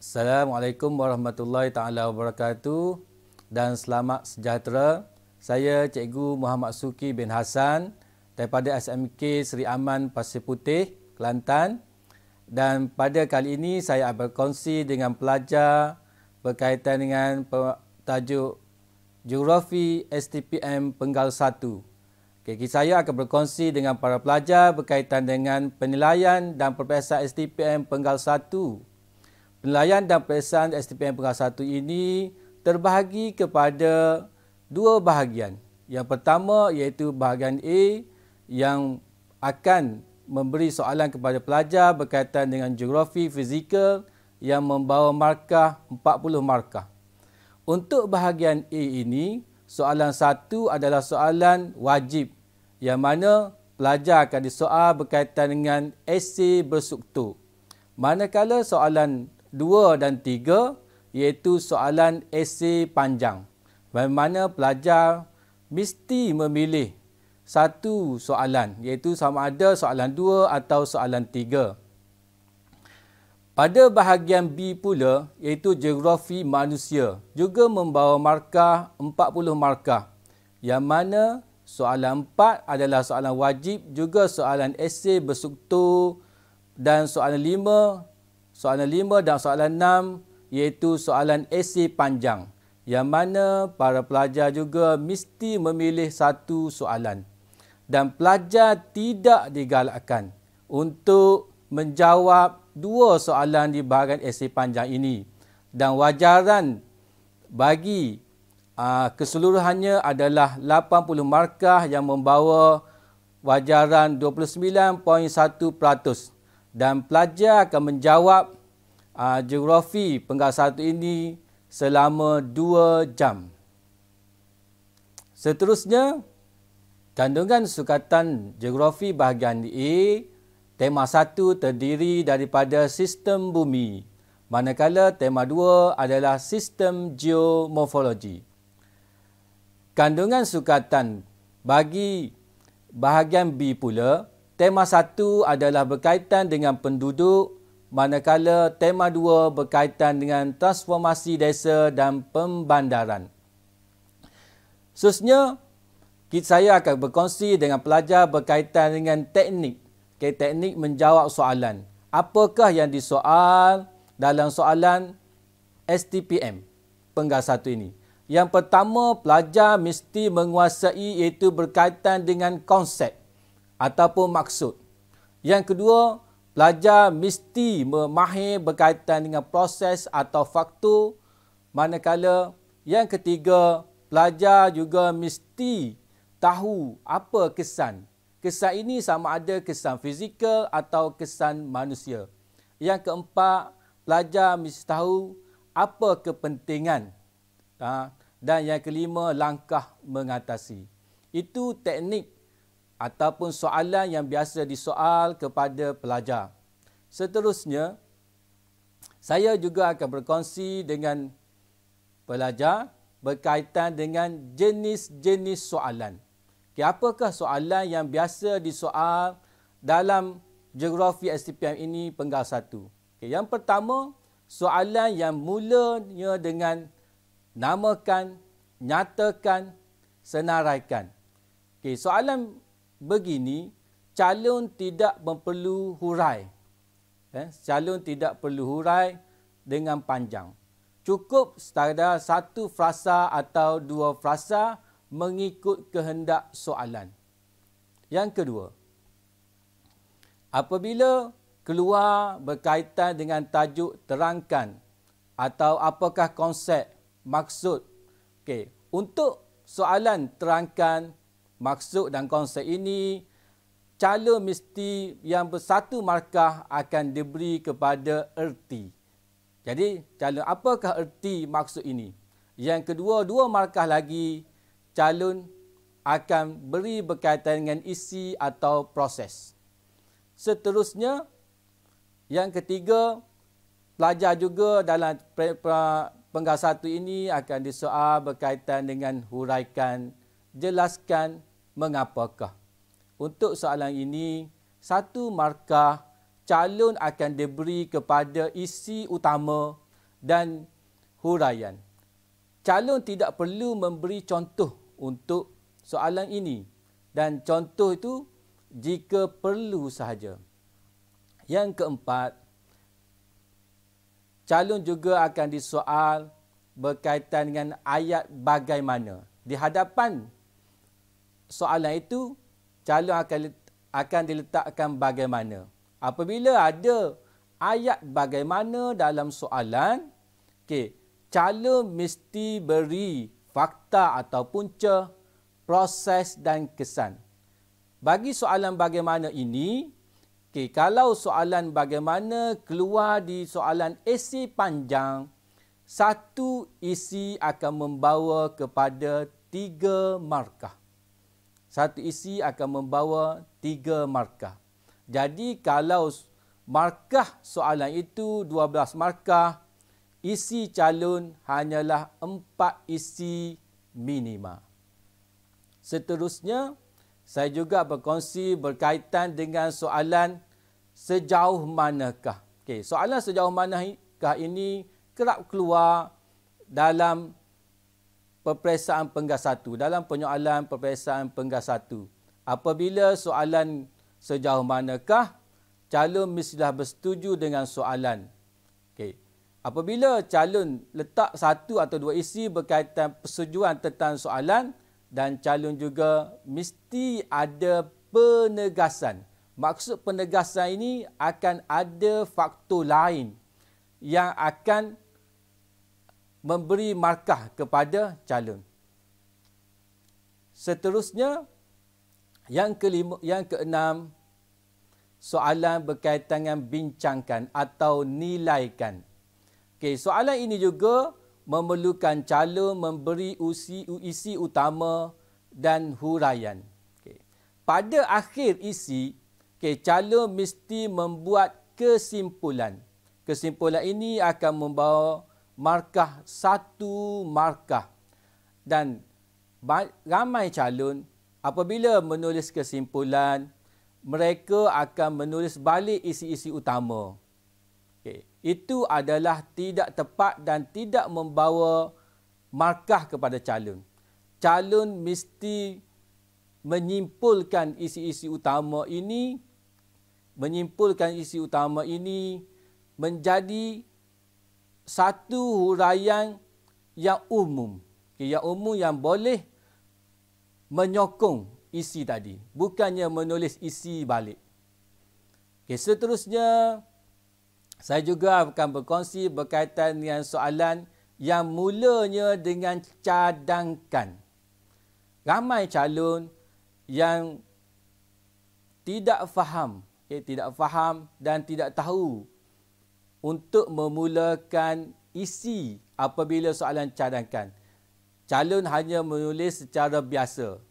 Assalamualaikum warahmatullahi taala wabarakatuh dan selamat sejahtera. Saya Cikgu Muhammad Suki bin Hassan daripada SMK Seri Aman Pasir Putih, Kelantan. Dan pada kali ini saya berkongsi dengan pelajar berkaitan dengan tajuk Geografi STPM Penggal 1. Saya akan berkongsi dengan para pelajar berkaitan dengan penilaian dan peperiksaan STPM Penggal 1. Penilaian dan peperiksaan STPM Penggal 1 ini terbahagi kepada dua bahagian. Yang pertama iaitu bahagian A yang akan memberi soalan kepada pelajar berkaitan dengan geografi fizikal yang membawa markah 40 markah. Untuk bahagian A ini, soalan satu adalah soalan wajib yang mana pelajar akan disoal berkaitan dengan esei berstruktur. Manakala soalan 2 dan 3 iaitu soalan esei panjang. Bagaimana pelajar mesti memilih satu soalan iaitu sama ada soalan 2 atau soalan 3. Pada bahagian B pula iaitu geografi manusia juga membawa markah 40 markah. Yang mana soalan 4 adalah soalan wajib juga soalan esei berstruktur dan soalan 5 dan soalan 6 iaitu soalan esei panjang yang mana para pelajar juga mesti memilih satu soalan dan pelajar tidak digalakkan untuk menjawab dua soalan di bahagian esei panjang ini dan wajaran bagi keseluruhannya adalah 80 markah yang membawa wajaran 29.1%. Dan pelajar akan menjawab geografi Penggal 1 ini selama 2 jam. Seterusnya, kandungan sukatan geografi bahagian A, tema 1 terdiri daripada sistem bumi, manakala tema 2 adalah sistem geomorfologi. Kandungan sukatan bagi bahagian B pula, tema 1 adalah berkaitan dengan penduduk, manakala tema 2 berkaitan dengan transformasi desa dan pembandaran. Seterusnya, saya akan berkongsi dengan pelajar berkaitan dengan teknik. Teknik menjawab soalan. Apakah yang disoal dalam soalan STPM Penggal 1 ini? Yang pertama, pelajar mesti menguasai iaitu berkaitan dengan konsep ataupun maksud. Yang kedua, pelajar mesti memahir berkaitan dengan proses atau faktor. Manakala yang ketiga, pelajar juga mesti tahu apa kesan. Kesan ini sama ada kesan fizikal atau kesan manusia. Yang keempat, pelajar mesti tahu apa kepentingan. Dan yang kelima, langkah mengatasi. Itu teknik ataupun soalan yang biasa disoal kepada pelajar. Seterusnya, saya juga akan berkongsi dengan pelajar berkaitan dengan jenis-jenis soalan. Apakah soalan yang biasa disoal dalam geografi STPM ini Penggal 1? Yang pertama, soalan yang mulanya dengan namakan, nyatakan, senaraikan. Soalan begini, calon tidak perlu hurai. Calon tidak perlu hurai dengan panjang. Cukup sekadar satu frasa atau dua frasa mengikut kehendak soalan. Yang kedua, apabila keluar berkaitan dengan tajuk terangkan atau apakah konsep, maksud. Untuk soalan terangkan, maksud dan konsep ini, calon mesti yang bersatu markah akan diberi kepada erti. Jadi, calon apakah erti maksud ini? Yang kedua, 2 markah lagi, calon akan beri berkaitan dengan isi atau proses. Seterusnya, yang ketiga, pelajar juga dalam Penggal 1 ini akan disoal berkaitan dengan huraikan, jelaskan, mengapakah. Untuk soalan ini, 1 markah calon akan diberi kepada isi utama dan huraian. Calon tidak perlu memberi contoh untuk soalan ini dan contoh itu jika perlu sahaja. Yang keempat, calon juga akan disoal berkaitan dengan ayat bagaimana. Di hadapan soalan itu, calon akan diletakkan bagaimana. Apabila ada ayat bagaimana dalam soalan, calon mesti beri fakta atau punca, proses dan kesan. Bagi soalan bagaimana ini, kalau soalan bagaimana keluar di soalan esei panjang, satu isi akan membawa kepada 3 markah. Satu isi akan membawa 3 markah. Jadi kalau markah soalan itu 12 markah, isi calon hanyalah 4 isi minima. Seterusnya, saya juga berkongsi berkaitan dengan soalan sejauh manakah. Soalan sejauh manakah ini kerap keluar dalam peperiksaan Penggas 1, dalam penyoalan peperiksaan Penggas 1. Apabila soalan sejauh manakah, calon mestilah bersetuju dengan soalan. Apabila calon letak 1 atau 2 isi berkaitan persetujuan tentang soalan, dan calon juga mesti ada penegasan. Maksud penegasan ini akan ada faktor lain yang akan memberi markah kepada calon. Seterusnya, yang keenam, soalan berkaitan dengan bincangkan atau nilaikan. Soalan ini juga memerlukan calon memberi isi utama dan huraian. Pada akhir isi, calon mesti membuat kesimpulan. Kesimpulan ini akan membawa markah 1 markah. Dan ramai calon apabila menulis kesimpulan, mereka akan menulis balik isi-isi utama. Itu adalah tidak tepat dan tidak membawa markah kepada calon. Calon mesti menyimpulkan isi-isi utama ini, menjadi satu huraian yang umum. Yang umum yang boleh menyokong isi tadi. Bukannya menulis isi balik. Seterusnya, saya juga akan berkongsi berkaitan dengan soalan yang mulanya dengan cadangkan. Ramai calon yang tidak faham dan tidak tahu untuk memulakan isi apabila soalan cadangkan. Calon hanya menulis secara biasa.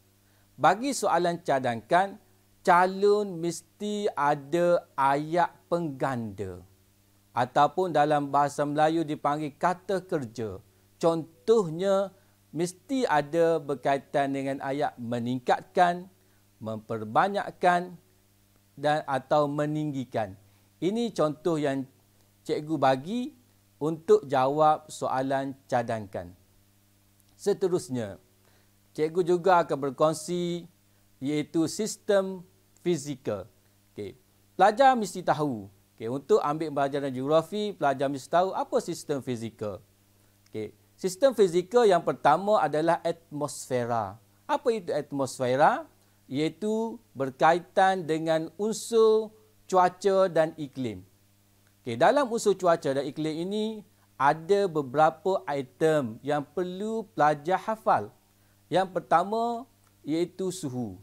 Bagi soalan cadangkan, calon mesti ada ayat pengganda. Ataupun dalam bahasa Melayu dipanggil kata kerja. Contohnya, mesti ada berkaitan dengan ayat meningkatkan, memperbanyakkan dan atau meninggikan. Ini contoh yang cikgu bagi untuk jawab soalan cadangkan. Seterusnya, cikgu juga akan berkongsi iaitu sistem fizikal. Pelajar mesti tahu. Untuk ambil pelajaran geografi, pelajar mesti tahu apa sistem fizikal. Sistem fizikal yang pertama adalah atmosfera. Apa itu atmosfera? Iaitu berkaitan dengan unsur cuaca dan iklim. Dalam unsur cuaca dan iklim ini, ada beberapa item yang perlu pelajar hafal. Yang pertama, iaitu suhu.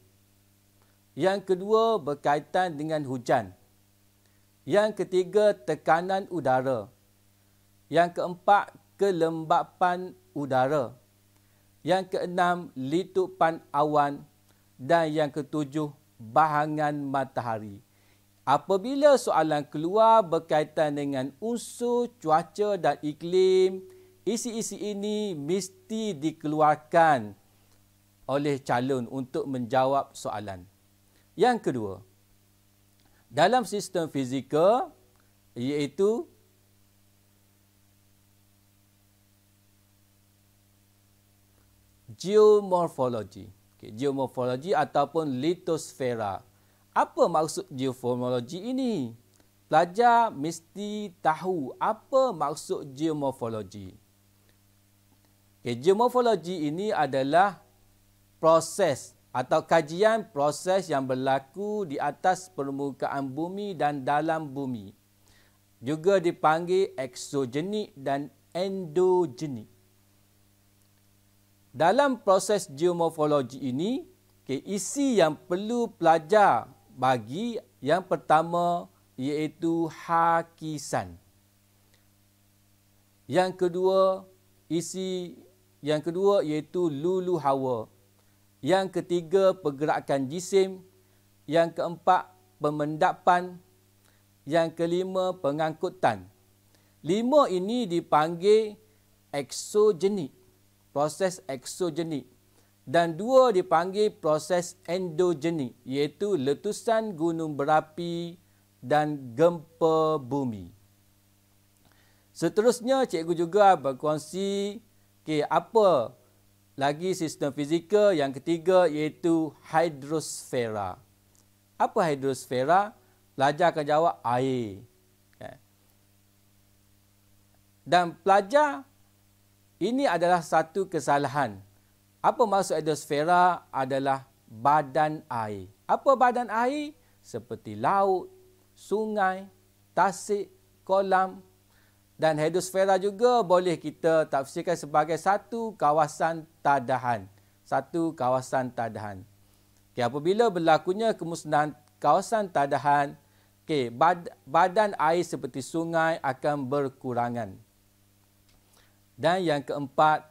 Yang kedua, berkaitan dengan hujan. Yang ketiga, tekanan udara. Yang keempat, kelembapan udara. Yang keenam, letupan awan. Dan yang ketujuh, bahangan matahari. Apabila soalan keluar berkaitan dengan unsur cuaca dan iklim, isi-isi ini mesti dikeluarkan oleh calon untuk menjawab soalan. Yang kedua, dalam sistem fizikal iaitu geomorfologi. Geomorfologi ataupun litosfera. Apa maksud geomorfologi ini? Pelajar mesti tahu apa maksud geomorfologi. Geomorfologi ini adalah proses atau kajian proses yang berlaku di atas permukaan bumi dan dalam bumi. Juga dipanggil eksogenik dan endogenik. Dalam proses geomorfologi ini, isi yang perlu pelajar bagi yang pertama iaitu hakisan. Yang kedua iaitu lulu hawa. Yang ketiga pergerakan jisim. Yang keempat pemendapan. Yang kelima pengangkutan. 5 ini dipanggil eksogenik, proses eksogenik. Dan 2 dipanggil proses endogenik, iaitu letusan gunung berapi dan gempa bumi. Seterusnya, cikgu juga berkongsi apa lagi sistem fizikal. Yang ketiga iaitu hidrosfera. Apa hidrosfera? Pelajar akan jawab air. Dan pelajar, ini adalah satu kesalahan. Apa maksud hidrosfera? Adalah badan air. Apa badan air? Seperti laut, sungai, tasik, kolam. Dan hidrosfera juga boleh kita tafsirkan sebagai satu kawasan tadahan. Satu kawasan tadahan. Apabila berlakunya kemusnahan kawasan tadahan, badan air seperti sungai akan berkurangan. Dan yang keempat,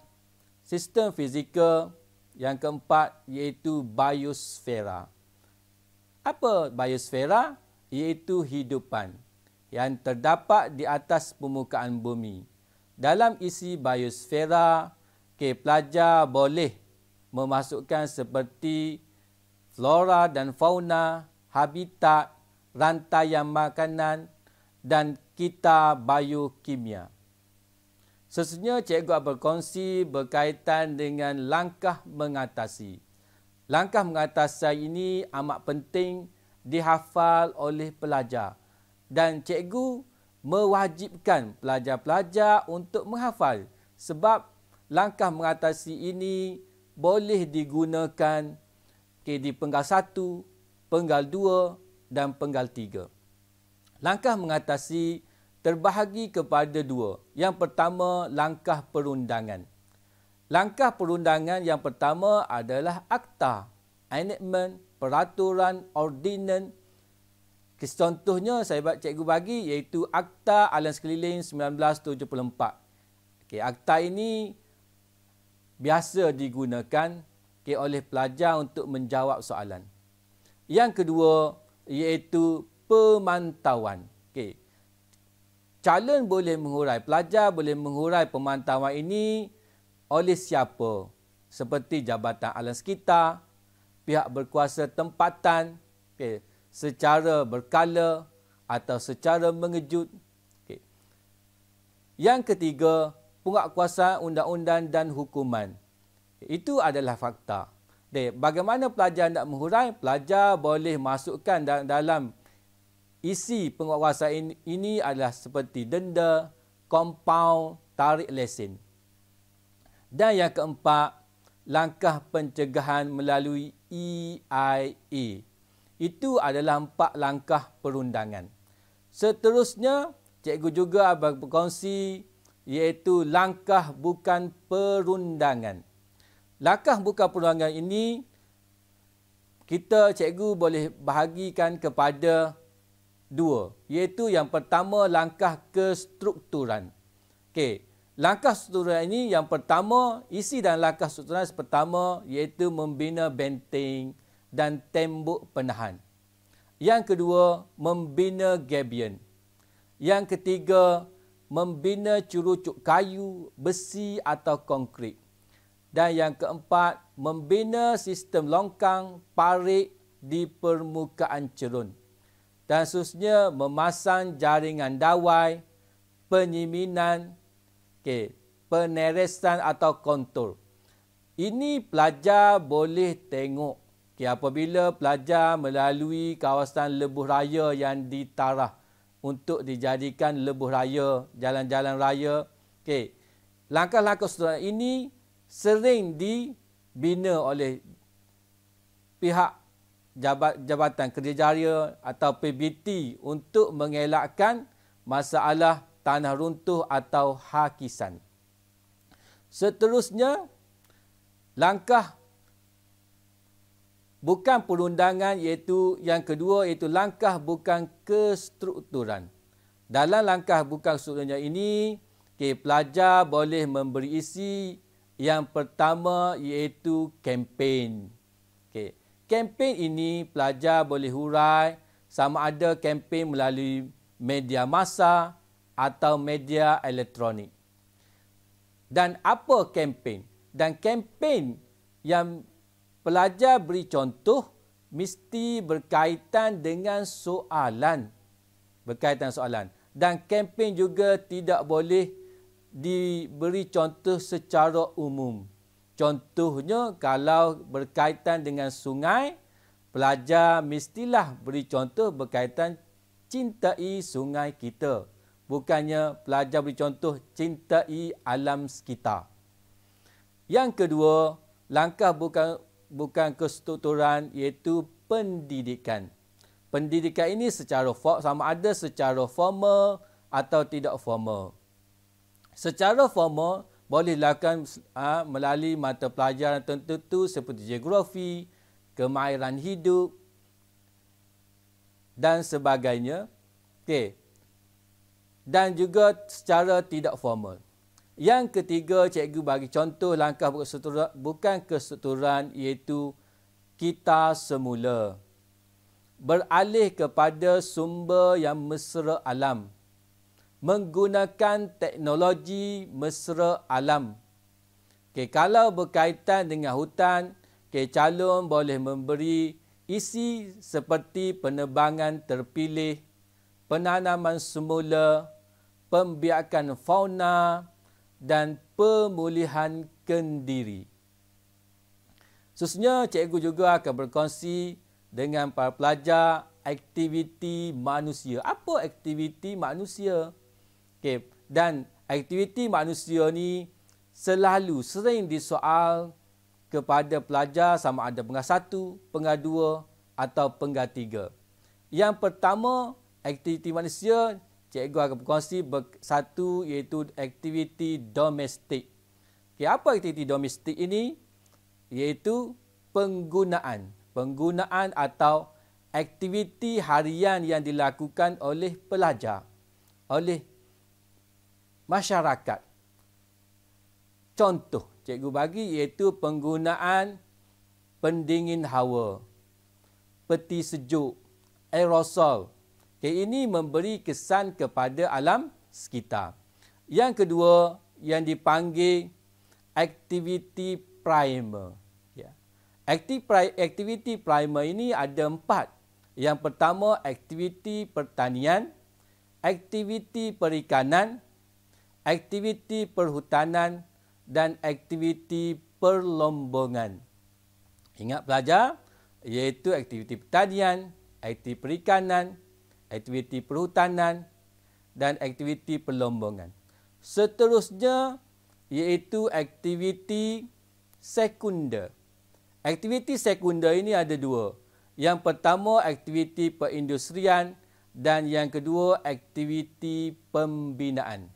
sistem fizikal. Yang keempat iaitu biosfera. Apa biosfera? Iaitu hidupan yang terdapat di atas permukaan bumi. Dalam isi biosfera, pelajar boleh memasukkan seperti flora dan fauna, habitat, rantaian makanan dan kita biokimia. Seterusnya, cikgu berkongsi berkaitan dengan langkah mengatasi. Langkah mengatasi ini amat penting dihafal oleh pelajar. Dan cikgu mewajibkan pelajar-pelajar untuk menghafal. Sebab langkah mengatasi ini boleh digunakan di penggal 1, penggal 2 dan penggal 3. Langkah mengatasi terbahagi kepada 2. Yang pertama, langkah perundangan. Langkah perundangan yang pertama adalah akta, enactment, peraturan, ordinan. Contohnya cikgu bagi iaitu Akta Alam Sekeliling 1974. Akta ini biasa digunakan oleh pelajar untuk menjawab soalan. Yang kedua iaitu pemantauan. Calon boleh menghurai, pelajar boleh menghurai pemantauan ini oleh siapa? Seperti Jabatan Alam Sekitar, pihak berkuasa tempatan, secara berkala atau secara mengejut. Yang ketiga, penguatkuasaan undang-undang dan hukuman. Itu adalah fakta. Bagaimana pelajar nak menghurai? Pelajar boleh masukkan dalam isi penguatkuasaan ini adalah seperti denda, kompaun, tarik lesen. Dan yang keempat, langkah pencegahan melalui EIA. Itu adalah 4 langkah perundangan. Seterusnya, cikgu juga berkongsi iaitu langkah bukan perundangan. Langkah bukan perundangan ini, cikgu boleh bahagikan kepada 2. Iaitu yang pertama, langkah kestrukturan. Langkah strukturan ini yang pertama, isi dan langkah strukturan pertama iaitu membina benteng dan tembok penahan. Yang kedua, membina gabion. Yang ketiga, membina curucuk kayu, besi atau konkrit. Dan yang keempat, membina sistem longkang parit di permukaan cerun. Dan seterusnya, memasang jaringan dawai, penyiminan, peneresan atau kontur. Ini pelajar boleh tengok. Okay, apabila pelajar melalui kawasan lebuh raya yang ditarah untuk dijadikan lebuh raya, jalan-jalan raya. Okay, langkah-langkah seterusnya ini sering dibina oleh pihak Jabatan Kerjaya atau PBT untuk mengelakkan masalah tanah runtuh atau hakisan. Seterusnya, langkah bukan perundangan iaitu yang kedua iaitu langkah bukan kestrukturan. Dalam langkah bukan kestrukturan ini, pelajar boleh memberi isi yang pertama iaitu kempen. Kempen ini pelajar boleh hurai sama ada kempen melalui media massa atau media elektronik. Dan apa kempen? Dan kempen yang pelajar beri contoh mesti berkaitan dengan soalan. Berkaitan soalan. Dan kempen juga tidak boleh diberi contoh secara umum. Contohnya kalau berkaitan dengan sungai, pelajar mestilah beri contoh berkaitan cintai sungai kita. Bukannya pelajar beri contoh cintai alam sekitar. Yang kedua, langkah bukan kestrukturan iaitu pendidikan. Pendidikan ini sama ada secara formal atau tidak formal. Secara formal, boleh dilakukan melalui mata pelajaran tertentu seperti geografi, kemahiran hidup dan sebagainya. Okey. Dan juga secara tidak formal. Yang ketiga, cikgu bagi contoh langkah bukan kestrukturan iaitu kita semula. Beralih kepada sumber yang mesra alam. Menggunakan teknologi mesra alam. Kalau berkaitan dengan hutan, calon boleh memberi isi seperti penebangan terpilih, penanaman semula, pembiakan fauna dan pemulihan kendiri. Seterusnya, cikgu juga akan berkongsi dengan para pelajar aktiviti manusia. Apa aktiviti manusia? Dan aktiviti manusia ni sering disoal kepada pelajar sama ada penggah 1, penggah 2 atau penggah 3. Yang pertama, aktiviti manusia, cikgu akan berkongsi satu iaitu aktiviti domestik. Apa aktiviti domestik ini? Iaitu penggunaan atau aktiviti harian yang dilakukan oleh pelajar, oleh masyarakat. Contoh cikgu bagi iaitu penggunaan pendingin hawa, peti sejuk, aerosol. Ini memberi kesan kepada alam sekitar. Yang kedua yang dipanggil aktiviti primer. Aktiviti primer ini ada 4. Yang pertama aktiviti pertanian, aktiviti perikanan, aktiviti perhutanan dan aktiviti perlombongan. Ingat pelajar, iaitu aktiviti pertanian, aktiviti perikanan, aktiviti perhutanan dan aktiviti perlombongan. Seterusnya iaitu aktiviti sekunder. Aktiviti sekunder ini ada 2. Yang pertama aktiviti perindustrian dan yang kedua aktiviti pembinaan.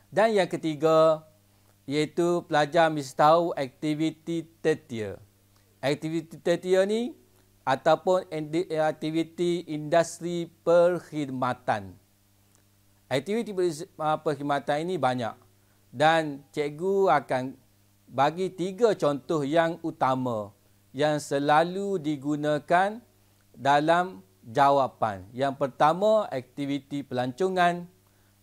Dan yang ketiga, iaitu pelajar mesti tahu aktiviti tertiar. Aktiviti tertiar ni ataupun aktiviti industri perkhidmatan. Aktiviti perkhidmatan ini banyak. Dan cikgu akan bagi 3 contoh yang utama yang selalu digunakan dalam jawapan. Yang pertama, aktiviti pelancongan.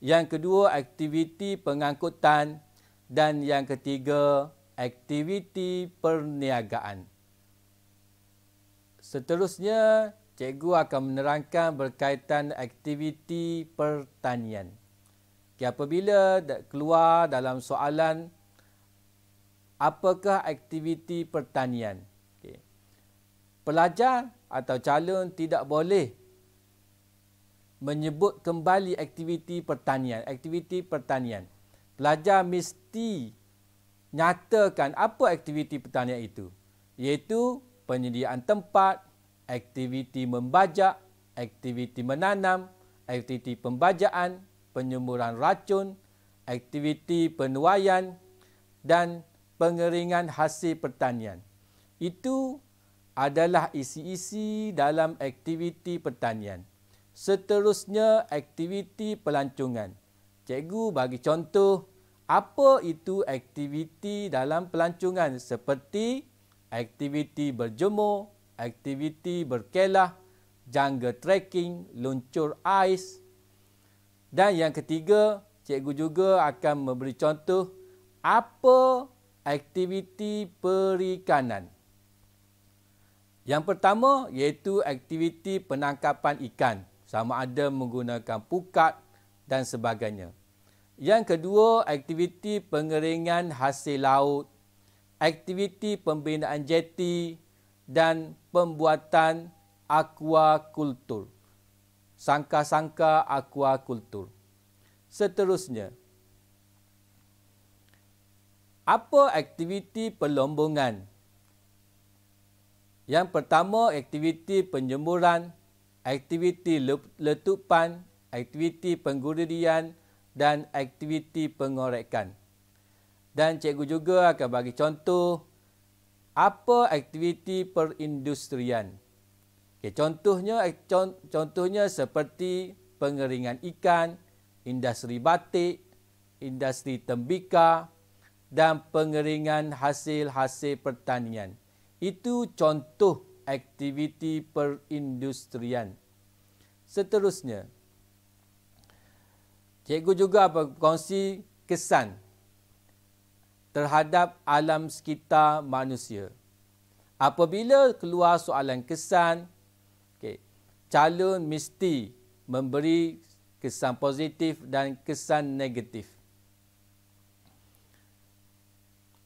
Yang kedua, aktiviti pengangkutan. Dan yang ketiga, aktiviti perniagaan. Seterusnya, cikgu akan menerangkan berkaitan aktiviti pertanian. Apabila keluar dalam soalan apakah aktiviti pertanian. Okay. Pelajar atau calon tidak boleh menyebut kembali aktiviti pertanian. Aktiviti pertanian. Pelajar mesti nyatakan apa aktiviti pertanian itu, iaitu penyediaan tempat, aktiviti membajak, aktiviti menanam, aktiviti pembajaan, penyemburan racun, aktiviti penuaian dan pengeringan hasil pertanian. Itu adalah isi-isi dalam aktiviti pertanian. Seterusnya, aktiviti pelancongan. Cikgu bagi contoh apa itu aktiviti dalam pelancongan, seperti aktiviti berjemur, aktiviti berkelah, jungle trekking, luncur ais. Dan yang ketiga, cikgu juga akan memberi contoh apa aktiviti perikanan. Yang pertama iaitu aktiviti penangkapan ikan, sama ada menggunakan pukat dan sebagainya. Yang kedua, aktiviti pengeringan hasil laut, aktiviti pembinaan jeti dan pembuatan aquakultur, sangka-sangka aquakultur. Seterusnya, apa aktiviti perlombongan? Yang pertama, aktiviti penjemuran, aktiviti letupan, aktiviti pengguridian dan aktiviti pengorekan. Dan cikgu juga akan bagi contoh apa aktiviti perindustrian. Okay, contohnya seperti pengeringan ikan, industri batik, industri tembika dan pengeringan hasil-hasil pertanian. Itu contoh aktiviti perindustrian. Seterusnya, cikgu juga berkongsi kesan terhadap alam sekitar manusia. Apabila keluar soalan kesan, calon mesti memberi kesan positif dan kesan negatif.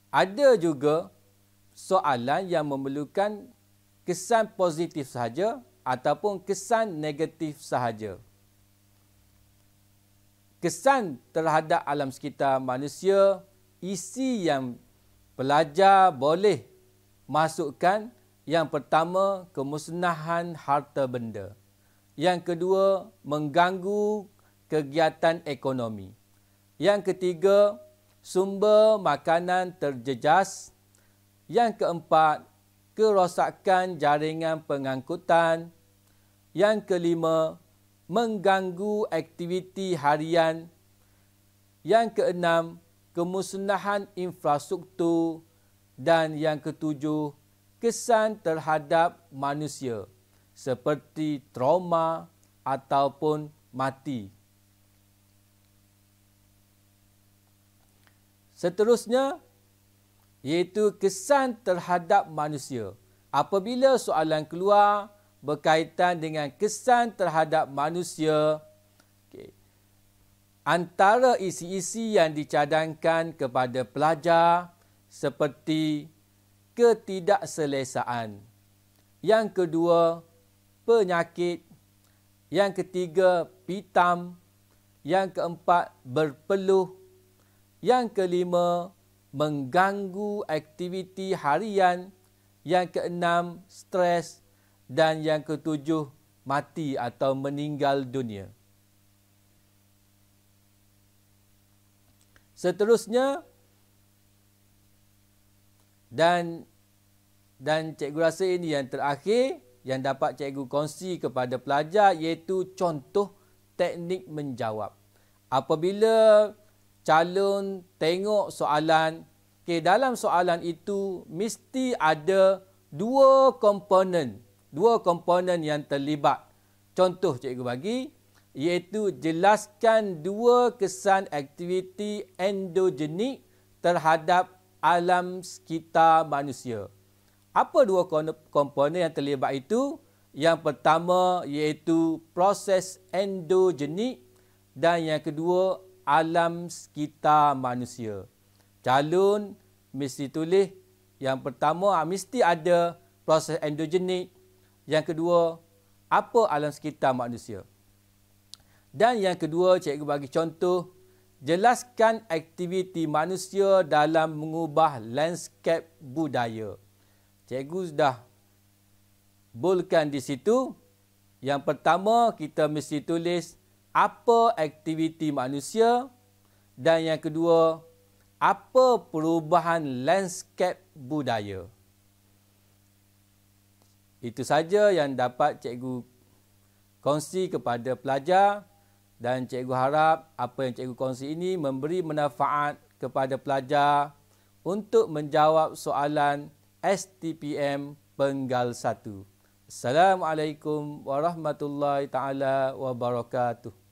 Ada juga soalan yang memerlukan kesan positif sahaja ataupun kesan negatif sahaja. Kesan terhadap alam sekitar manusia, isi yang pelajar boleh masukkan, yang pertama, kemusnahan harta benda. Yang kedua, mengganggu kegiatan ekonomi. Yang ketiga, sumber makanan terjejas. Yang keempat, kerosakan jaringan pengangkutan. Yang kelima, mengganggu aktiviti harian. Yang keenam, kemusnahan infrastruktur. Dan yang ketujuh, kesan terhadap manusia seperti trauma ataupun mati. Seterusnya, iaitu kesan terhadap manusia. Apabila soalan keluar berkaitan dengan kesan terhadap manusia, antara isi-isi yang dicadangkan kepada pelajar seperti ketidakselesaan. Yang kedua, penyakit. Yang ketiga, pitam. Yang keempat, berpeluh. Yang kelima, mengganggu aktiviti harian. Yang keenam, stres. Dan yang ketujuh, mati atau meninggal dunia. Seterusnya, dan cikgu rasa ini yang terakhir yang dapat cikgu kongsi kepada pelajar, iaitu contoh teknik menjawab. Apabila calon tengok soalan, dalam soalan itu mesti ada dua komponen yang terlibat. Contoh cikgu bagi, iaitu jelaskan dua kesan aktiviti endogenik terhadap alam sekitar manusia. Apa dua komponen yang terlibat itu? Yang pertama iaitu proses endogenik dan yang kedua alam sekitar manusia. Calon mesti tulis. Yang pertama, mesti ada proses endogenik. Yang kedua, apa alam sekitar manusia. Dan yang kedua, cikgu bagi contoh, jelaskan aktiviti manusia dalam mengubah lanskap budaya. Cikgu sudah bolkan di situ. Yang pertama, kita mesti tulis apa aktiviti manusia. Dan yang kedua, apa perubahan lanskap budaya. Itu saja yang dapat cikgu kongsi kepada pelajar dan cikgu harap apa yang cikgu kongsi ini memberi manfaat kepada pelajar untuk menjawab soalan STPM Penggal 1. Assalamualaikum warahmatullahi taala wabarakatuh.